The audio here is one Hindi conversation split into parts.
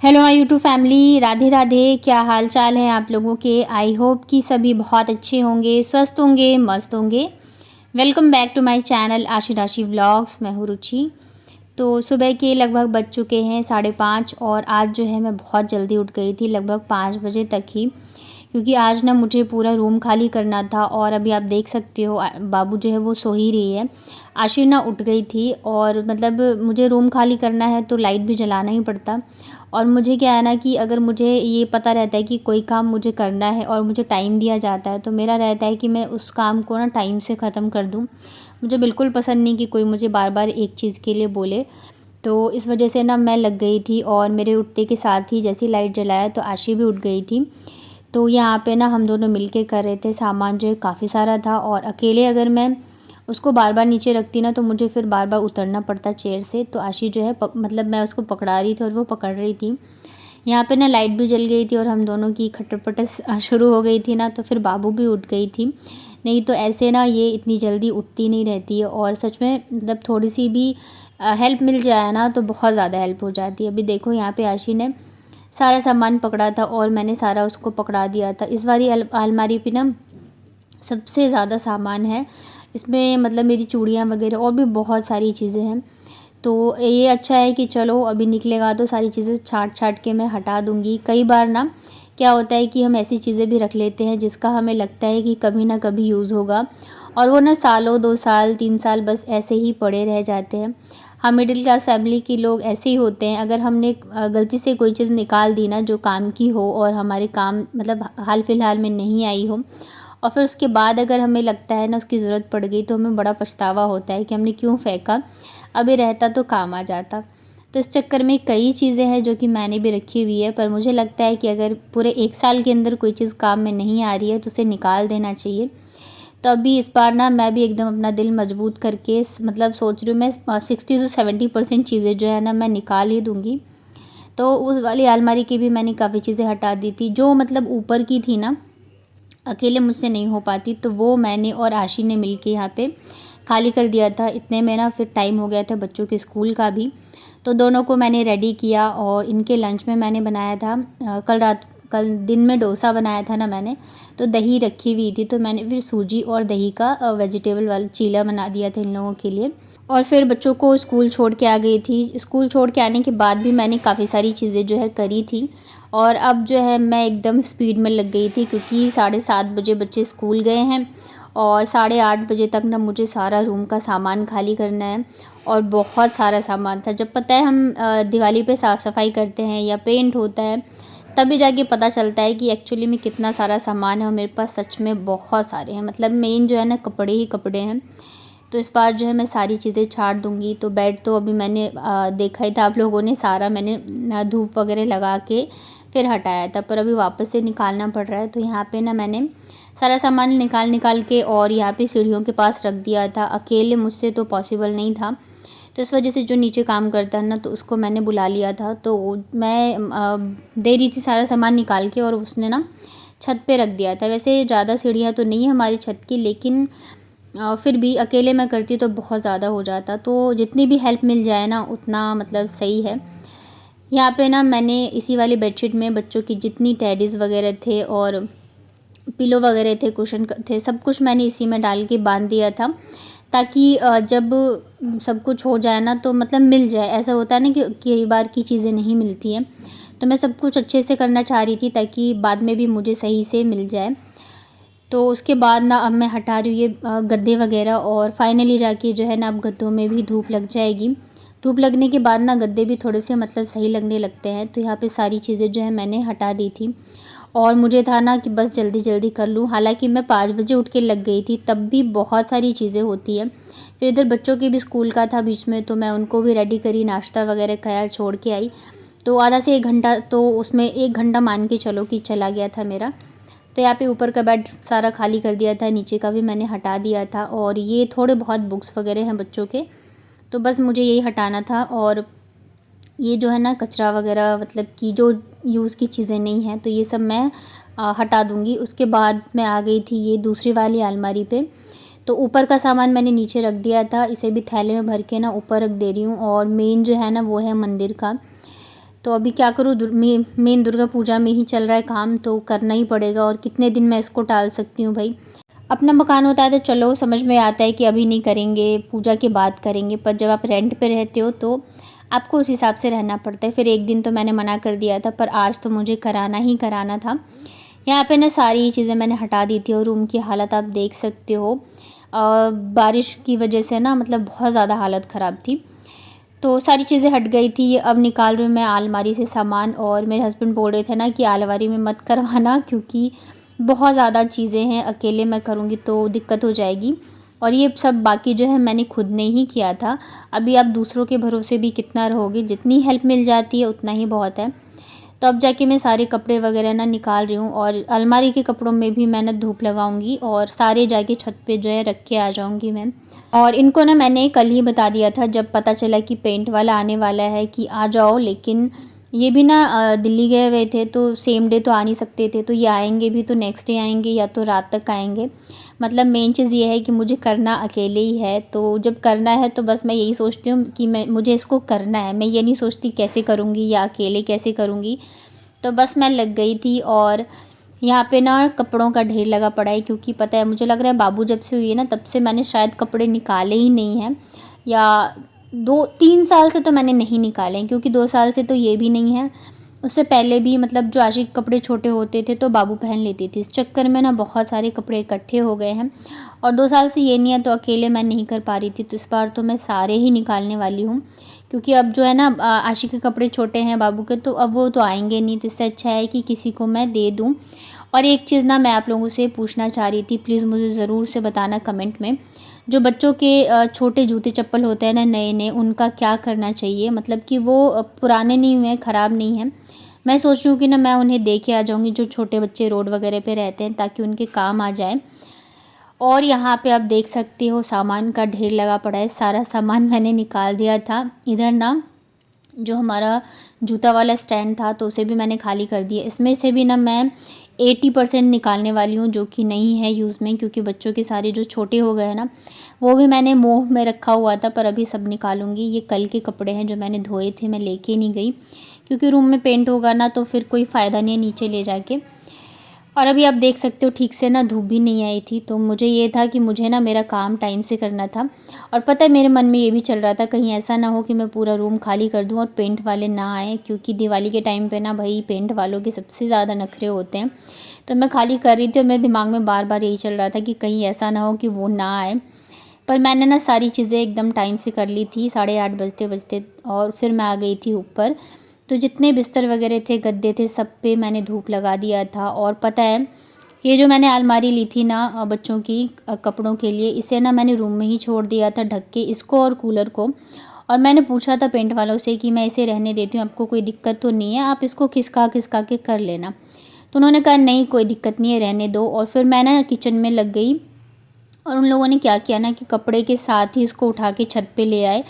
Hello my YouTube family, Radhe Radhe. क्या हाल चाल है आप लोगों के। आई होप कि सभी बहुत अच्छे होंगे, स्वस्थ होंगे, मस्त होंगे। Welcome back to my channel Aashi Rashi vlogs. मैं हूँ रुचि। तो सुबह के लगभग बज चुके हैं 5:30 और आज जो है मैं बहुत जल्दी उठ गई थी, लगभग 5 बजे तक ही, क्योंकि आज ना मुझे पूरा रूम खाली करना था। और अभी आप देख सकते हो बाबू जो है वो सो ही रही है। आशी ना उठ गई थी और मतलब मुझे रूम खाली करना है तो लाइट भी जलाना ही पड़ता। और मुझे क्या है ना कि अगर मुझे ये पता रहता है कि कोई काम मुझे करना है और मुझे टाइम दिया जाता है तो मेरा रहता है कि मैं उस काम को ना टाइम से ख़त्म कर दूँ। मुझे बिल्कुल पसंद नहीं कि कोई मुझे बार बार एक चीज़ के लिए बोले। तो इस वजह से ना मैं लग गई थी और मेरे उठते के साथ ही जैसे ही लाइट जलाया तो आशी भी उठ गई थी। तो यहाँ पे ना हम दोनों मिलके कर रहे थे। सामान जो है काफ़ी सारा था और अकेले अगर मैं उसको बार बार नीचे रखती ना तो मुझे फिर बार बार उतरना पड़ता चेयर से। तो आशी जो है मतलब मैं उसको पकड़ा रही थी और वो पकड़ रही थी। यहाँ पे ना लाइट भी जल गई थी और हम दोनों की खटर-पटर शुरू हो गई थी ना, तो फिर बाबू भी उठ गई थी। नहीं तो ऐसे ना ये इतनी जल्दी उठती नहीं रहती है और सच में मतलब थोड़ी सी भी हेल्प मिल जाए ना तो बहुत ज़्यादा हेल्प हो जाती है। अभी देखो यहाँ पे आशी ने सारा सामान पकड़ा था और मैंने सारा उसको पकड़ा दिया था। इस वाली अलमारी पे ना सबसे ज़्यादा सामान है। इसमें मतलब मेरी चूड़ियाँ वगैरह और भी बहुत सारी चीज़ें हैं। तो ये अच्छा है कि चलो अभी निकलेगा तो सारी चीज़ें छाँट के मैं हटा दूँगी। कई बार ना क्या होता है कि हम ऐसी चीज़ें भी रख लेते हैं जिसका हमें लगता है कि कभी ना कभी यूज़ होगा और वो ना सालों 2 साल 3 साल बस ऐसे ही पड़े रह जाते हैं। हम मिडिल क्लास फैमिली के लोग ऐसे ही होते हैं। अगर हमने गलती से कोई चीज़ निकाल दी ना जो काम की हो और हमारे काम मतलब हाल फिलहाल में नहीं आई हो और फिर उसके बाद अगर हमें लगता है ना उसकी ज़रूरत पड़ गई तो हमें बड़ा पछतावा होता है कि हमने क्यों फेंका, अभी रहता तो काम आ जाता। तो इस चक्कर में कई चीज़ें हैं जो कि मैंने भी रखी हुई है, पर मुझे लगता है कि अगर पूरे 1 साल के अंदर कोई चीज़ काम में नहीं आ रही है तो उसे निकाल देना चाहिए। तो अभी इस बार ना मैं भी एकदम अपना दिल मजबूत करके मतलब सोच रही हूँ मैं 60 से 70% चीज़ें जो है ना मैं निकाल ही दूँगी। तो उस वाली अलमारी की भी मैंने काफ़ी चीज़ें हटा दी थी जो मतलब ऊपर की थी ना, अकेले मुझसे नहीं हो पाती, तो वो मैंने और आशी ने मिलके यहाँ पे खाली कर दिया था। इतने में ना फिर टाइम हो गया था बच्चों के स्कूल का भी, तो दोनों को मैंने रेडी किया और इनके लंच में मैंने बनाया था कल दिन में डोसा बनाया था ना मैंने, तो दही रखी हुई थी तो मैंने फिर सूजी और दही का वेजिटेबल वाला चीला बना दिया था इन लोगों के लिए। और फिर बच्चों को स्कूल छोड़ के आ गई थी। स्कूल छोड़ के आने के बाद भी मैंने काफ़ी सारी चीज़ें जो है करी थी और अब जो है मैं एकदम स्पीड में लग गई थी क्योंकि 7:30 बजे बच्चे स्कूल गए हैं और 8:30 बजे तक ना मुझे सारा रूम का सामान खाली करना है। और बहुत सारा सामान था। जब पता है हम दिवाली पे साफ़ सफाई करते हैं या पेंट होता है तभी जाके पता चलता है कि एक्चुअली में कितना सारा सामान है और मेरे पास सच में बहुत सारे हैं। मतलब मेन जो है ना कपड़े ही कपड़े हैं। तो इस बार जो है मैं सारी चीज़ें छाट दूँगी। तो बेड तो अभी मैंने देखा ही था आप लोगों ने, सारा मैंने धूप वगैरह लगा के फिर हटाया था, पर अभी वापस से निकालना पड़ रहा है। तो यहाँ पे ना मैंने सारा सामान निकाल के और यहाँ पे सीढ़ियों के पास रख दिया था। अकेले मुझसे तो पॉसिबल नहीं था, तो इस वजह से जो नीचे काम करता है ना तो उसको मैंने बुला लिया था। तो मैं दे रही थी सारा सामान निकाल के और उसने ना छत पे रख दिया था। वैसे ज़्यादा सीढ़ियाँ तो नहीं है हमारी छत की, लेकिन फिर भी अकेले मैं करती तो बहुत ज़्यादा हो जाता। तो जितनी भी हेल्प मिल जाए ना उतना मतलब सही है। यहाँ पे ना मैंने इसी वाली बेडशीट में बच्चों की जितनी टेडीज़ वगैरह थे और पिलो वगैरह थे, कुशन थे, सब कुछ मैंने इसी में डाल के बांध दिया था ताकि जब सब कुछ हो जाए ना तो मतलब मिल जाए। ऐसा होता है ना कि कई बार की चीज़ें नहीं मिलती हैं, तो मैं सब कुछ अच्छे से करना चाह रही थी ताकि बाद में भी मुझे सही से मिल जाए। तो उसके बाद ना अब मैं हटा रही हूँ ये गद्दे वगैरह और फाइनली जाके जो है ना अब गद्दों में भी धूप लग जाएगी। धूप लगने के बाद ना गद्दे भी थोड़े से मतलब सही लगने लगते हैं। तो यहाँ पे सारी चीज़ें जो है मैंने हटा दी थी और मुझे था ना कि बस जल्दी जल्दी कर लूँ। हालांकि मैं 5 बजे उठ के लग गई थी, तब भी बहुत सारी चीज़ें होती हैं। फिर इधर बच्चों के भी स्कूल का था बीच में, तो मैं उनको भी रेडी करी, नाश्ता वगैरह खाया, छोड़ के आई। तो आधा से 1 घंटा तो उसमें 1 घंटा मान के चलो कि चला गया था मेरा। तो यहाँ पे ऊपर का बेड सारा खाली कर दिया था, नीचे का भी मैंने हटा दिया था और ये थोड़े बहुत बुक्स वगैरह हैं बच्चों के, तो बस मुझे यही हटाना था। और ये जो है ना कचरा वगैरह मतलब कि जो यूज़ की चीज़ें नहीं हैं तो ये सब मैं हटा दूँगी। उसके बाद मैं आ गई थी ये दूसरी वाली अलमारी पे। तो ऊपर का सामान मैंने नीचे रख दिया था, इसे भी थैले में भर के ना ऊपर रख दे रही हूँ। और मेन जो है ना वो है मंदिर का। तो अभी क्या करूँ, मेन दुर्गा पूजा में ही चल रहा है काम, तो करना ही पड़ेगा। और कितने दिन मैं इसको टाल सकती हूँ भाई। अपना मकान होता है तो चलो समझ में आता है कि अभी नहीं करेंगे, पूजा के बाद करेंगे, पर जब आप रेंट पे रहते हो तो आपको उस हिसाब से रहना पड़ता है। फिर एक दिन तो मैंने मना कर दिया था, पर आज तो मुझे कराना ही कराना था। यहाँ पे ना सारी चीज़ें मैंने हटा दी थी और रूम की हालत आप देख सकते हो। बारिश की वजह से ना मतलब बहुत ज़्यादा हालत ख़राब थी, तो सारी चीज़ें हट गई थी। अब निकाल रही हूँ मैं अलमारी से सामान। और मेरे हस्बैंड बोल रहे थे ना कि अलमारी में मत करवाना, क्योंकि बहुत ज़्यादा चीज़ें हैं, अकेले मैं करूँगी तो दिक्कत हो जाएगी। और ये सब बाकी जो है मैंने खुद ने ही किया था। अभी आप दूसरों के भरोसे भी कितना रहोगे, जितनी हेल्प मिल जाती है उतना ही बहुत है। तो अब जाके मैं सारे कपड़े वगैरह ना निकाल रही हूँ, और अलमारी के कपड़ों में भी मैं ना धूप लगाऊंगी और सारे जाके छत पे जो है रख के आ जाऊंगी मैं। और इनको ना मैंने कल ही बता दिया था जब पता चला कि पेंट वाला आने वाला है कि आ जाओ, लेकिन ये भी ना दिल्ली गए हुए थे तो सेम डे तो आ नहीं सकते थे, तो ये आएंगे भी तो नेक्स्ट डे आएंगे या तो रात तक आएंगे। मतलब मेन चीज़ ये है कि मुझे करना अकेले ही है, तो जब करना है तो बस मैं यही सोचती हूँ कि मुझे इसको करना है। मैं ये नहीं सोचती कैसे करूँगी या अकेले कैसे करूँगी। तो बस मैं लग गई थी। और यहाँ पे ना कपड़ों का ढेर लगा पड़ा है, क्योंकि पता है मुझे लग रहा है बाबू जब से हुई है ना तब से मैंने शायद कपड़े निकाले ही नहीं हैं, या 2-3 साल से तो मैंने नहीं निकाले हैं, क्योंकि 2 साल से तो ये भी नहीं है। उससे पहले भी मतलब जो आशिक कपड़े छोटे होते थे तो बाबू पहन लेती थी, इस चक्कर में ना बहुत सारे कपड़े इकट्ठे हो गए हैं। और 2 साल से ये नहीं है तो अकेले मैं नहीं कर पा रही थी, तो इस बार तो मैं सारे ही निकालने वाली हूँ। क्योंकि अब जो है ना आशिक के कपड़े छोटे हैं बाबू के, तो अब वो तो आएंगे नहीं, तो इससे अच्छा है कि किसी को मैं दे दूँ। और एक चीज़ ना मैं आप लोगों से पूछना चाह रही थी, प्लीज़ मुझे ज़रूर से बताना कमेंट में, जो बच्चों के छोटे जूते चप्पल होते हैं ना नए नए, उनका क्या करना चाहिए। मतलब कि वो पुराने नहीं हुए हैं, ख़राब नहीं हैं। मैं सोच रही हूँ कि ना मैं उन्हें दे के आ जाऊँगी, जो छोटे बच्चे रोड वगैरह पे रहते हैं, ताकि उनके काम आ जाए। और यहाँ पे आप देख सकते हो सामान का ढेर लगा पड़ा है, सारा सामान मैंने निकाल दिया था। इधर ना जो हमारा जूता वाला स्टैंड था तो उसे भी मैंने खाली कर दिया। इसमें से भी ना मैं 80% निकालने वाली हूँ, जो कि नहीं है यूज़ में, क्योंकि बच्चों के सारे जो छोटे हो गए हैं ना वो भी मैंने मोह में रखा हुआ था, पर अभी सब निकालूंगी। ये कल के कपड़े हैं जो मैंने धोए थे, मैं लेके नहीं गई, क्योंकि रूम में पेंट होगा ना तो फिर कोई फ़ायदा नहीं है नीचे ले जाके। और अभी आप देख सकते हो ठीक से ना धूप भी नहीं आई थी, तो मुझे ये था कि मुझे ना मेरा काम टाइम से करना था। और पता है मेरे मन में ये भी चल रहा था कहीं ऐसा ना हो कि मैं पूरा रूम खाली कर दूं और पेंट वाले ना आए, क्योंकि दिवाली के टाइम पे ना भाई पेंट वालों के सबसे ज़्यादा नखरे होते हैं। तो मैं खाली कर रही थी और मेरे दिमाग में बार बार यही चल रहा था कि कहीं ऐसा ना हो कि वो ना आए। पर मैंने ना सारी चीज़ें एकदम टाइम से कर ली थी, 8:30 बजते बजते, और फिर मैं आ गई थी ऊपर। तो जितने बिस्तर वगैरह थे, गद्दे थे, सब पे मैंने धूप लगा दिया था। और पता है ये जो मैंने अलमारी ली थी ना बच्चों की कपड़ों के लिए, इसे ना मैंने रूम में ही छोड़ दिया था ढक के, इसको और कूलर को। और मैंने पूछा था पेंट वालों से कि मैं इसे रहने देती हूँ, आपको कोई दिक्कत तो नहीं है, आप इसको खिसका खिसका के कर लेना। तो उन्होंने कहा नहीं कोई दिक्कत नहीं है, रहने दो। और फिर मैं ना किचन में लग गई, और उन लोगों ने क्या किया ना कि कपड़े के साथ ही इसको उठा के छत पे ले आए।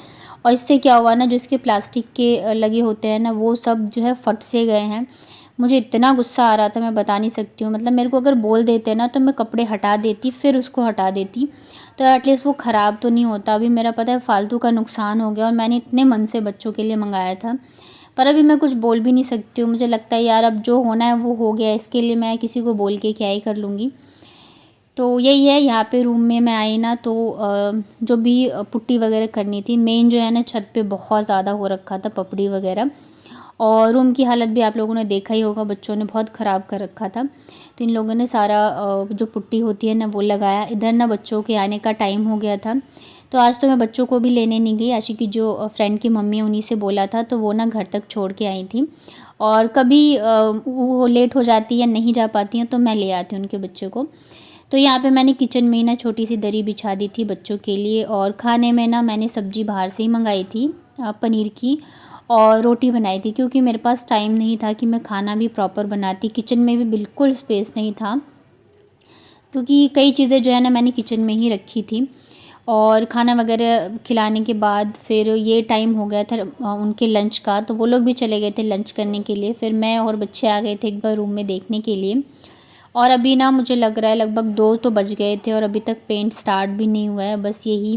और इससे क्या हुआ ना, जो इसके प्लास्टिक के लगे होते हैं ना वो सब जो है फट से गए हैं। मुझे इतना गुस्सा आ रहा था मैं बता नहीं सकती हूँ। मतलब मेरे को अगर बोल देते ना तो मैं कपड़े हटा देती, फिर उसको हटा देती, तो एटलीस्ट वो ख़राब तो नहीं होता। अभी मेरा पता है फालतू का नुकसान हो गया, और मैंने इतने मन से बच्चों के लिए मंगाया था। पर अभी मैं कुछ बोल भी नहीं सकती हूँ। मुझे लगता है यार अब जो होना है वो हो गया, इसके लिए मैं किसी को बोल के क्या ही कर लूँगी। तो यही है, यहाँ पे रूम में मैं आई ना तो जो भी पुट्टी वगैरह करनी थी, मेन जो है ना छत पे बहुत ज़्यादा हो रखा था पपड़ी वगैरह। और रूम की हालत भी आप लोगों ने देखा ही होगा, बच्चों ने बहुत ख़राब कर रखा था। तो इन लोगों ने सारा जो पुट्टी होती है ना वो लगाया। इधर ना बच्चों के आने का टाइम हो गया था, तो आज तो मैं बच्चों को भी लेने नहीं गई। आशी की जो फ्रेंड की मम्मी उन्हीं से बोला था, तो वो ना घर तक छोड़ के आई थी। और कभी वो लेट हो जाती या नहीं जा पाती हैं तो मैं ले आती हूँ उनके बच्चों को। तो यहाँ पे मैंने किचन में ही ना छोटी सी दरी बिछा दी थी बच्चों के लिए। और खाने में ना मैंने सब्ज़ी बाहर से ही मंगाई थी पनीर की, और रोटी बनाई थी, क्योंकि मेरे पास टाइम नहीं था कि मैं खाना भी प्रॉपर बनाती। किचन में भी बिल्कुल स्पेस नहीं था, क्योंकि कई चीज़ें जो है ना मैंने किचन में ही रखी थी। और खाना वगैरह खिलाने के बाद फिर ये टाइम हो गया था उनके लंच का, तो वो लोग भी चले गए थे लंच करने के लिए। फिर मैं और बच्चे आ गए थे एक बार रूम में देखने के लिए। और अभी ना मुझे लग रहा है लगभग 2 तो बज गए थे, और अभी तक पेंट स्टार्ट भी नहीं हुआ है। बस यही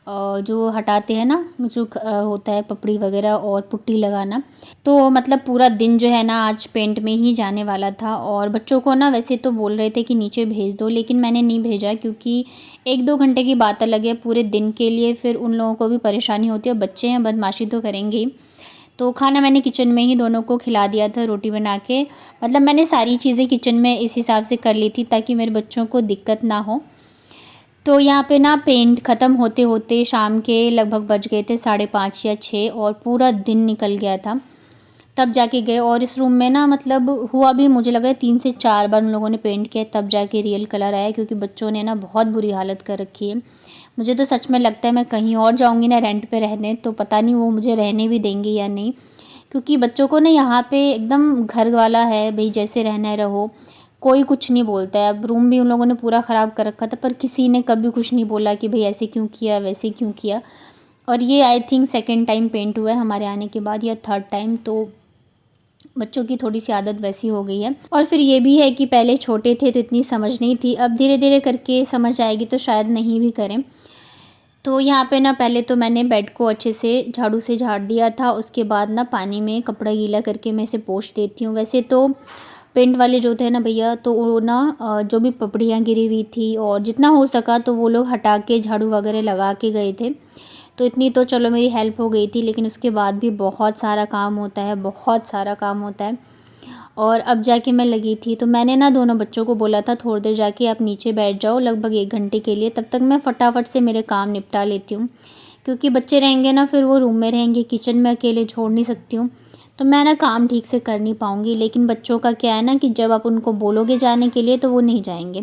जो हटाते हैं ना, जो होता है पपड़ी वगैरह और पुट्टी लगाना। तो मतलब पूरा दिन जो है ना आज पेंट में ही जाने वाला था। और बच्चों को ना वैसे तो बोल रहे थे कि नीचे भेज दो, लेकिन मैंने नहीं भेजा क्योंकि 1-2 घंटे की बात अलग है, पूरे दिन के लिए फिर उन लोगों को भी परेशानी होती है। और बच्चे हैं, बदमाशी तो करेंगे ही। तो खाना मैंने किचन में ही दोनों को खिला दिया था, रोटी बना के। मतलब मैंने सारी चीज़ें किचन में इस हिसाब से कर ली थी ताकि मेरे बच्चों को दिक्कत ना हो। तो यहाँ पे ना पेंट ख़त्म होते होते शाम के लगभग बज गए थे 5:30 या 6, और पूरा दिन निकल गया था। तब जाके गए, और इस रूम में ना मतलब हुआ भी मुझे लग रहा है 3 से 4 बार उन लोगों ने पेंट किया, तब जाके रियल कलर आया, क्योंकि बच्चों ने ना बहुत बुरी हालत कर रखी है। मुझे तो सच में लगता है मैं कहीं और जाऊंगी ना रेंट पे रहने, तो पता नहीं वो मुझे रहने भी देंगे या नहीं, क्योंकि बच्चों को ना यहाँ पे एकदम घर वाला है भाई, जैसे रहना है रहो, कोई कुछ नहीं बोलता है। अब रूम भी उन लोगों ने पूरा ख़राब कर रखा था, पर किसी ने कभी कुछ नहीं बोला कि भाई ऐसे क्यों किया, वैसे क्यों किया। और ये I think second time paint हुआ है हमारे आने के बाद, या थर्ड टाइम। तो बच्चों की थोड़ी सी आदत वैसी हो गई है। और फिर ये भी है कि पहले छोटे थे तो इतनी समझ नहीं थी, अब धीरे धीरे करके समझ आएगी तो शायद नहीं भी करें। तो यहाँ पे ना पहले तो मैंने बेड को अच्छे से झाड़ू से झाड़ दिया था, उसके बाद ना पानी में कपड़ा गीला करके मैं इसे पोंछ देती हूँ। वैसे तो पेंट वाले जो थे ना भैया, तो वो ना जो भी पपड़ियाँ गिरी हुई थी और जितना हो सका तो वो लोग हटा के झाड़ू वगैरह लगा के गए थे। तो इतनी तो चलो मेरी हेल्प हो गई थी, लेकिन उसके बाद भी बहुत सारा काम होता है, बहुत सारा काम होता है। और अब जाके मैं लगी थी, तो मैंने ना दोनों बच्चों को बोला था थोड़ी देर जाके आप नीचे बैठ जाओ लगभग 1 घंटे के लिए, तब तक मैं फटाफट से मेरे काम निपटा लेती हूँ। क्योंकि बच्चे रहेंगे ना फिर वो रूम में रहेंगे, किचन में अकेले छोड़ नहीं सकती हूँ, तो मैं ना काम ठीक से कर नहीं पाऊँगी। लेकिन बच्चों का क्या है ना कि जब आप उनको बोलोगे जाने के लिए तो वो नहीं जाएंगे,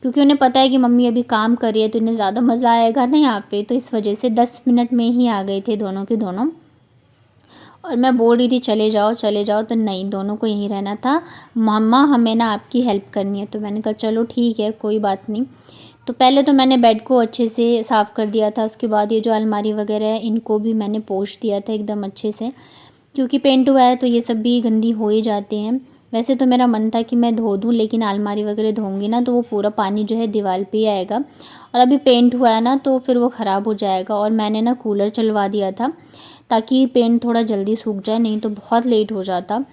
क्योंकि उन्हें पता है कि मम्मी अभी काम कर रही है तो इन्हें ज़्यादा मज़ा आएगा ना यहाँ पे। तो इस वजह से 10 मिनट में ही आ गए थे दोनों के दोनों। और मैं बोल रही थी चले जाओ चले जाओ, तो नहीं, दोनों को यहीं रहना था। मम्मा हमें ना आपकी हेल्प करनी है, तो मैंने कहा चलो ठीक है कोई बात नहीं। तो पहले तो मैंने बेड को अच्छे से साफ़ कर दिया था, उसके बाद ये जो अलमारी वगैरह है इनको भी मैंने पोंछ दिया था एकदम अच्छे से, क्योंकि पेंट हुआ है तो ये सब भी गंदी हो ही जाते हैं। वैसे तो मेरा मन था कि मैं धो दूँ, लेकिन अलमारी वगैरह धोऊंगी ना तो वो पूरा पानी जो है दीवार पे ही आएगा, और अभी पेंट हुआ है ना तो फिर वो ख़राब हो जाएगा। और मैंने ना कूलर चलवा दिया था ताकि पेंट थोड़ा जल्दी सूख जाए, नहीं तो बहुत लेट हो जाता।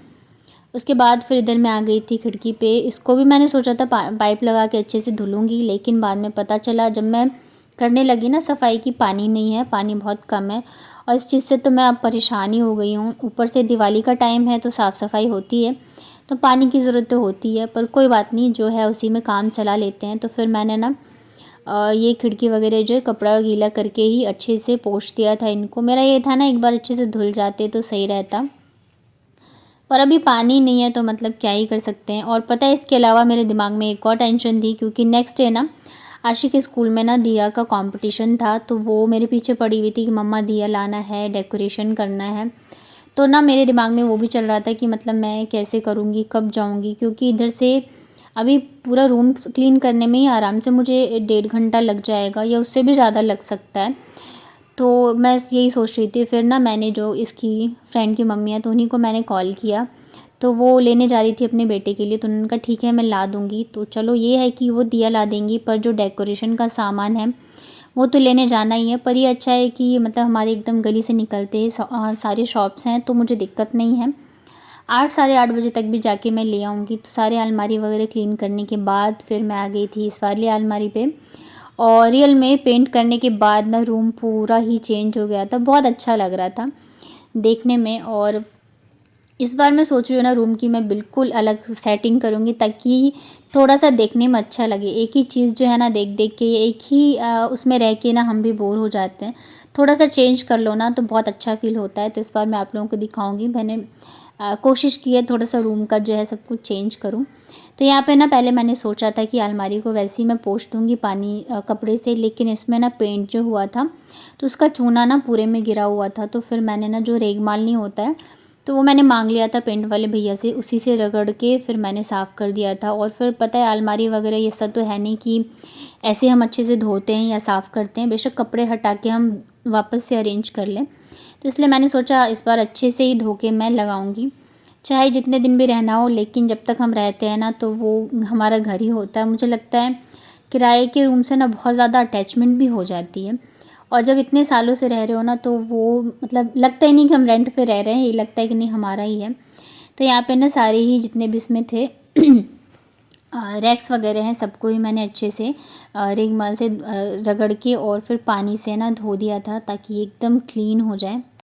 उसके बाद फिर इधर मैं आ गई थी खिड़की पे, इसको भी मैंने सोचा था पाइप लगा के अच्छे से धुलूँगी, लेकिन बाद में पता चला जब मैं करने लगी ना सफाई की, पानी नहीं है, पानी बहुत कम है। और इस चीज़ से तो मैं अब परेशान ही हो गई हूँ। ऊपर से दिवाली का टाइम है तो साफ़ सफाई होती है, तो पानी की ज़रूरत तो होती है, पर कोई बात नहीं, जो है उसी में काम चला लेते हैं। तो फिर मैंने ना ये खिड़की वगैरह जो है कपड़ा गीला करके ही अच्छे से पोंछ दिया था इनको। मेरा ये था ना एक बार अच्छे से धुल जाते तो सही रहता, पर अभी पानी नहीं है तो मतलब क्या ही कर सकते हैं। और पता है इसके अलावा मेरे दिमाग में एक और टेंशन थी, क्योंकि नेक्स्ट डे ना आशी के स्कूल में ना दिया का कंपटीशन था, तो वो मेरे पीछे पड़ी हुई थी कि मम्मा दिया लाना है, डेकोरेशन करना है। तो ना मेरे दिमाग में वो भी चल रहा था कि मतलब मैं कैसे करूँगी, कब जाऊँगी, क्योंकि इधर से अभी पूरा रूम क्लीन करने में ही आराम से मुझे 1.5 घंटा लग जाएगा, या उससे भी ज़्यादा लग सकता है। तो मैं यही सोच रही थी। फिर ना मैंने जो इसकी फ्रेंड की मम्मी है तो उन्हीं को मैंने कॉल किया, तो वो लेने जा रही थी अपने बेटे के लिए, तो उन्होंने कहा ठीक है मैं ला दूँगी। तो चलो ये है कि वो दिया ला देंगी, पर जो डेकोरेशन का सामान है वो तो लेने जाना ही है। पर ये अच्छा है कि मतलब हमारे एकदम गली से निकलते ही सारे शॉप्स हैं, तो मुझे दिक्कत नहीं है। 8 साढ़े 8 बजे तक भी जाके मैं ले आऊँगी। तो सारे अलमारी वगैरह क्लीन करने के बाद फिर मैं आ गई थी इस वाली अलमारी पे, और रियल में पेंट करने के बाद ना रूम पूरा ही चेंज हो गया था, बहुत अच्छा लग रहा था देखने में। और इस बार मैं सोच रही हूँ ना रूम की मैं बिल्कुल अलग सेटिंग करूँगी, ताकि थोड़ा सा देखने में अच्छा लगे। एक ही चीज़ जो है ना देख देख के, एक ही उसमें रह के ना हम भी बोर हो जाते हैं। थोड़ा सा चेंज कर लो ना तो बहुत अच्छा फील होता है। तो इस बार मैं आप लोगों को दिखाऊंगी, मैंने कोशिश की है थोड़ा सा रूम का जो है सब कुछ चेंज करूँ। तो यहाँ पे ना पहले मैंने सोचा था कि अलमारी को वैसे ही मैं पोंछ दूँगी पानी कपड़े से, लेकिन इसमें ना पेंट जो हुआ था तो उसका चूना ना पूरे में गिरा हुआ था। तो फिर मैंने ना जो रेगमाल नहीं होता है तो वो मैंने मांग लिया था पेंट वाले भैया से, उसी से रगड़ के फिर मैंने साफ़ कर दिया था। और फिर पता है अलमारी वगैरह ये सब तो है नहीं कि ऐसे हम अच्छे से धोते हैं या साफ़ करते हैं, बेशक कपड़े हटा के हम वापस से अरेंज कर लें। तो इसलिए मैंने सोचा इस बार अच्छे से ही धो के मैं लगाऊंगी, चाहे जितने दिन भी रहना हो, लेकिन जब तक हम रहते हैं ना तो वो हमारा घर ही होता है। मुझे लगता है किराए के रूम से ना बहुत ज़्यादा अटैचमेंट भी हो जाती है, और जब इतने सालों से रह रहे हो ना तो वो मतलब लगता ही नहीं कि हम रेंट पे रह रहे हैं, ये लगता है कि नहीं हमारा ही है। तो यहाँ पे ना सारे ही जितने भी इसमें थे रैक्स वगैरह हैं सबको ही मैंने अच्छे से रिगमाल से रगड़ के और फिर पानी से ना धो दिया था ताकि एकदम क्लीन हो जाए।